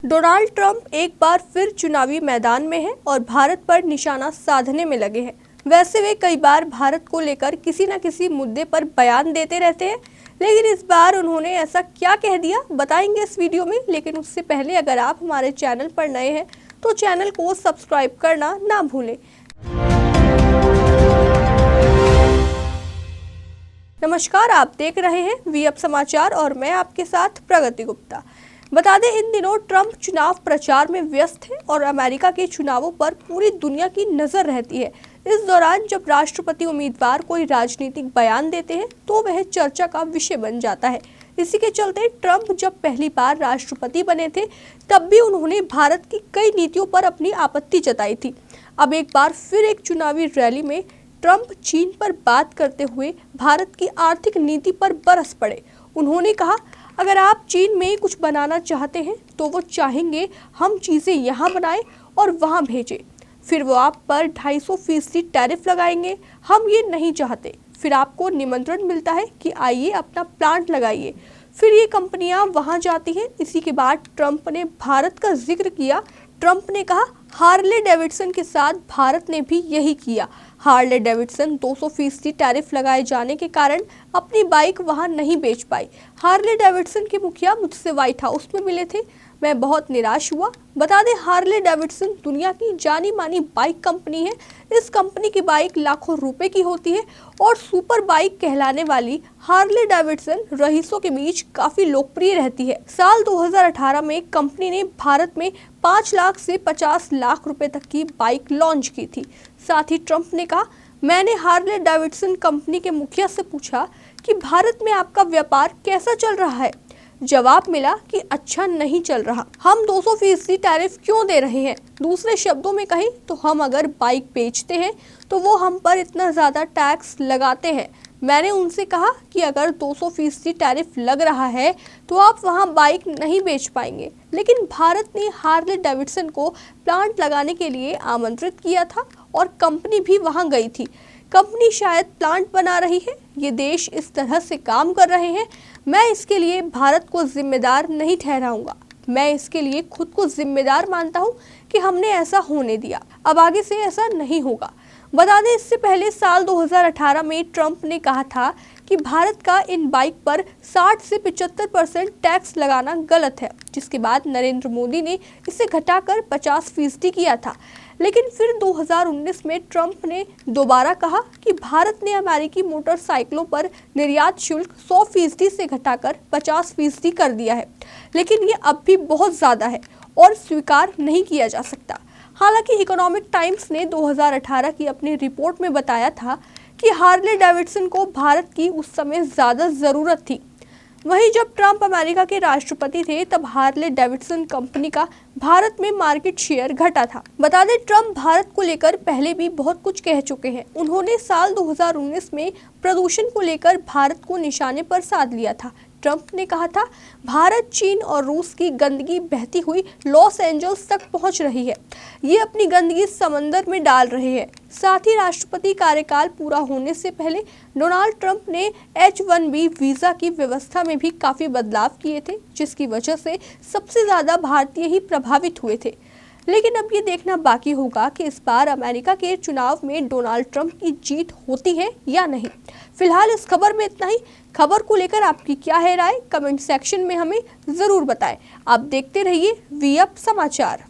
Donald Trump एक बार फिर चुनावी मैदान में हैं और भारत पर निशाना साधने में लगे हैं। वैसे वे कई बार भारत को लेकर किसी न किसी मुद्दे पर बयान देते रहते हैं, लेकिन इस बार उन्होंने ऐसा क्या कह दिया बताएंगे इस वीडियो में। लेकिन उससे पहले अगर आप हमारे चैनल पर नए हैं तो चैनल को सब्सक्राइब करना ना भूलें। नमस्कार, आप देख रहे हैं वी समाचार और मैं आपके साथ प्रगति गुप्ता। बता दें, इन दिनों ट्रंप चुनाव प्रचार में व्यस्त हैं और अमेरिका के चुनावों पर पूरी दुनिया की नजर रहती है। इस दौरान जब राष्ट्रपति उम्मीदवार कोई राजनीतिक बयान देते हैं तो वह चर्चा का विषय बन जाता है। इसी के चलते ट्रंप जब पहली बार राष्ट्रपति बने थे तब भी उन्होंने भारत की कई नीतियों पर अपनी आपत्ति जताई थी। अब एक बार फिर एक चुनावी रैली में ट्रंप चीन पर बात करते हुए भारत की आर्थिक नीति पर बरस पड़े। उन्होंने कहा, अगर आप चीन में कुछ बनाना चाहते हैं तो वो चाहेंगे हम चीज़ें यहाँ बनाएं और वहाँ भेजें, फिर वो आप पर 250% टैरिफ लगाएंगे। हम ये नहीं चाहते। फिर आपको निमंत्रण मिलता है कि आइए अपना प्लांट लगाइए, फिर ये कंपनियां वहाँ जाती हैं। इसी के बाद ट्रंप ने भारत का जिक्र किया। ट्रंप ने कहा, हार्ले डेविडसन के साथ भारत ने भी यही किया। हार्ले डेविडसन 200% टैरिफ लगाए जाने के कारण अपनी बाइक वहां नहीं बेच पाई। हार्ले डेविडसन के मुखिया मुझसे व्हाइट हाउस में मिले थे, मैं बहुत निराश हुआ। बता दें, हार्ले डेविडसन दुनिया की जानी मानी बाइक कंपनी है। इस कंपनी की बाइक लाखों रुपए की होती है और सुपर बाइक कहलाने वाली हार्ले डेविडसन रईसों के बीच काफी लोकप्रिय रहती है। साल 2018 में कंपनी ने भारत में 5 लाख से 50 लाख रुपए तक की बाइक लॉन्च की थी। साथ ही ट्रंप ने कहा, मैंने हार्ले डेविडसन कंपनी के मुखिया से पूछा कि भारत में आपका व्यापार कैसा चल रहा है। जवाब मिला कि अच्छा नहीं चल रहा। हम 200% टैरिफ क्यों दे रहे हैं? दूसरे शब्दों में कहें तो हम अगर बाइक बेचते हैं तो वो हम पर इतना ज़्यादा टैक्स लगाते हैं। मैंने उनसे कहा कि अगर 200% टैरिफ लग रहा है तो आप वहाँ बाइक नहीं बेच पाएंगे। लेकिन भारत ने हार्ले डेविडसन को प्लांट लगाने के लिए आमंत्रित किया था और कंपनी भी वहाँ गई थी। कंपनी शायद प्लांट बना रही है, ये देश इस तरह से काम कर रहे हैं। मैं इसके लिए भारत को जिम्मेदार नहीं ठहराऊंगा। मैं इसके लिए खुद को जिम्मेदार मानता हूं कि हमने ऐसा होने दिया। अब आगे से ऐसा नहीं होगा। बता दें, इससे पहले साल 2018 में ट्रंप ने कहा था कि भारत का इन बाइक पर 60 से 75% टैक्स लगाना गलत है, जिसके बाद नरेंद्र मोदी ने इसे घटाकर 50% किया था। लेकिन फिर 2019 में ट्रंप ने दोबारा कहा कि भारत ने अमेरिकी मोटरसाइकिलों पर निर्यात शुल्क 100% से घटाकर 50% कर दिया है, लेकिन ये अब भी बहुत ज़्यादा है और स्वीकार नहीं किया जा सकता। हालांकि इकोनॉमिक टाइम्स ने 2018 की अपनी रिपोर्ट में बताया था कि हार्ले डेविडसन को भारत की उस समय ज़्यादा ज़रूरत थी। वहीं जब ट्रंप अमेरिका के राष्ट्रपति थे तब हार्ले डेविडसन कंपनी का भारत में मार्केट शेयर घटा था। बता दें, ट्रंप भारत को लेकर पहले भी बहुत कुछ कह चुके हैं। उन्होंने साल 2019 में प्रदूषण को लेकर भारत को निशाने पर साध लिया था। ट्रंप ने कहा था, भारत, चीन और रूस की गंदगी बहती हुई लॉस एंजल्स तक पहुंच रही है। ये अपनी गंदगी समंदर में डाल रहे हैं। साथ ही राष्ट्रपति कार्यकाल पूरा होने से पहले डोनाल्ड ट्रंप ने H-1B वीजा की व्यवस्था में भी काफी बदलाव किए थे, जिसकी वजह से सबसे ज्यादा भारतीय ही प्रभावित हुए थे। लेकिन अब ये देखना बाकी होगा कि इस बार अमेरिका के चुनाव में डोनाल्ड ट्रंप की जीत होती है या नहीं। फिलहाल इस खबर में इतना ही। खबर को लेकर आपकी क्या है राय? कमेंट सेक्शन में हमें जरूर बताएं। आप देखते रहिए वी समाचार।